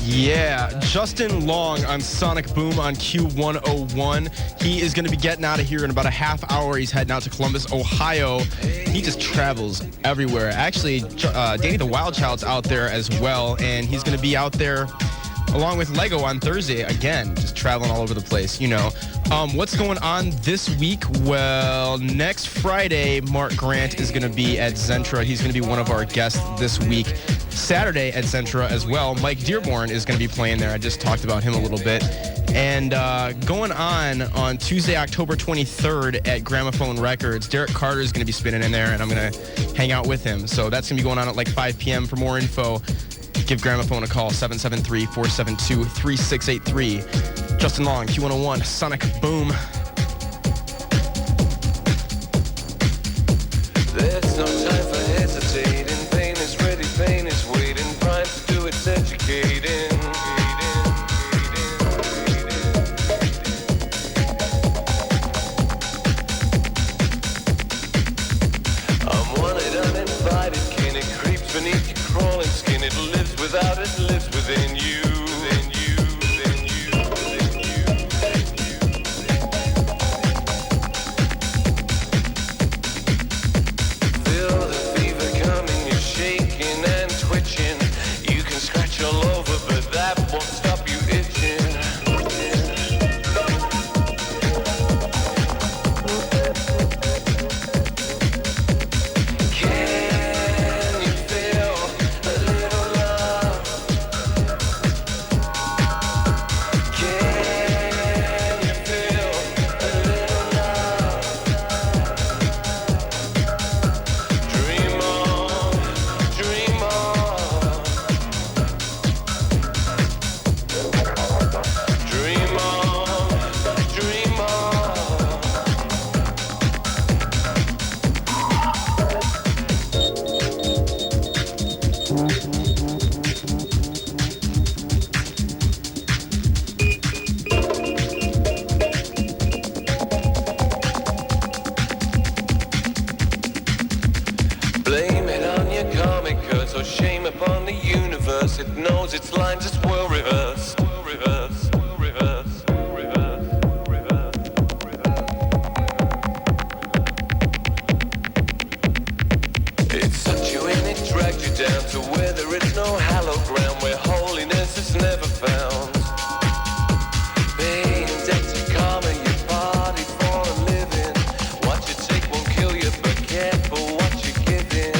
Yeah, Justin Long on Sonic Boom on Q101. He is going to be getting out of here in about a half hour. He's heading out to Columbus, Ohio. He just travels everywhere. Actually, Danny the Wild Child's out there as well, and he's going to be out there along with Lego on Thursday again, just traveling all over the place, you know. What's going on this week? Well, next Friday, Mark Grant is going to be at Zentra. He's going to be one of our guests this week. Saturday at Zentra as well, Mike Dearborn is going to be playing there. I just talked about him a little bit. And going on Tuesday, October 23rd at Gramophone Records, Derek Carter is going to be spinning in there, and I'm going to hang out with him. So that's going to be going on at like 5 p.m. For more info, give Gramophone a call, 773-472-3683. Justin Long, Q101, Sonic Boom. There's no time for hesitating. Pain is ready, pain is waiting. Prime to do its educating. I'm wanted, uninvited kin. It creeps beneath your crawling skin. It lives without it, lives within you. It knows its lines just well rehearsed. It sucked you in, it dragged you down to where there is no hallowed ground, where holiness is never found. Paying debt to karma, you party for a living. What you take won't kill you, but careful what you give in.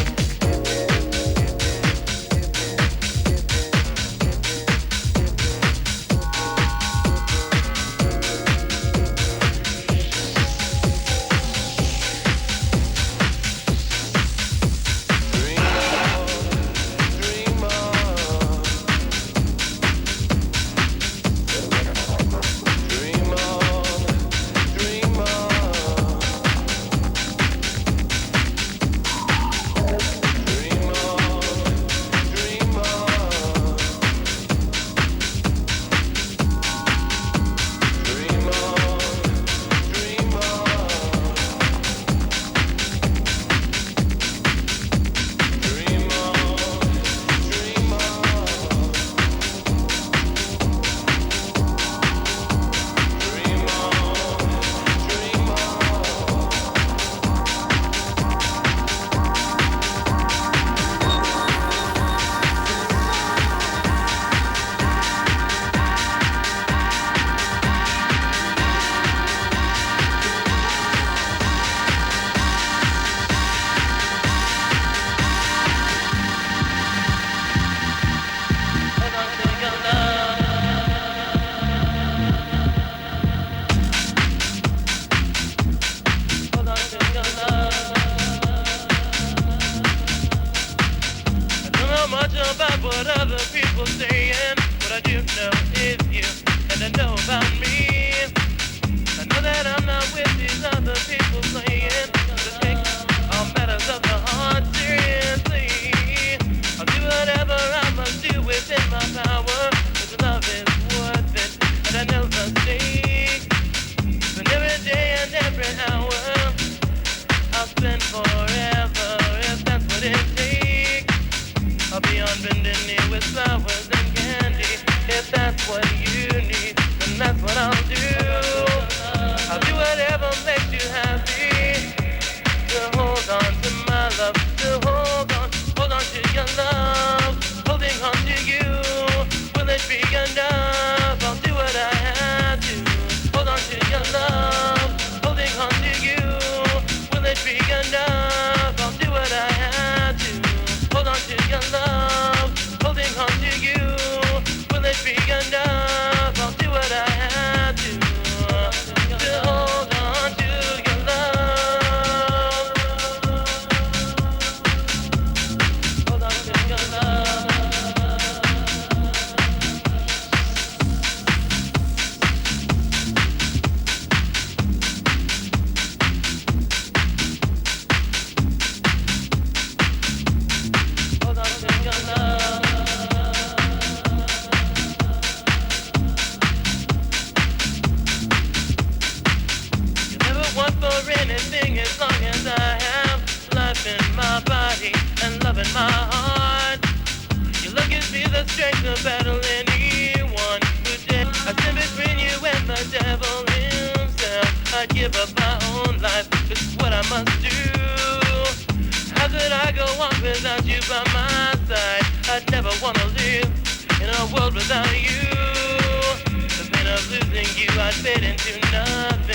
Bending knee with flowers and candy. what you need, then that's what I'll do. I'll do whatever makes you happy. To hold on to my love, to hold on to your love, holding on to you. Will it be enough? I'll do what I have to. Hold on to your love, holding on to you. Will it be enough? I'll do what I have to. Hold on to your love, holding on to you. Will it be enough? I'll do what I have to. To hold on to your love. Hold on to your love. Hold on to your love. You never want for anything as long as I have life in my body and love in my heart. Your love gives me the strength to battle anyone who dare. I stand between you and the devil himself. I'd give up my own life, it's what I must do. How could I go on without you by my side? I'd never wanna live in a world without you. The pain of losing you, I'd fade into nothing.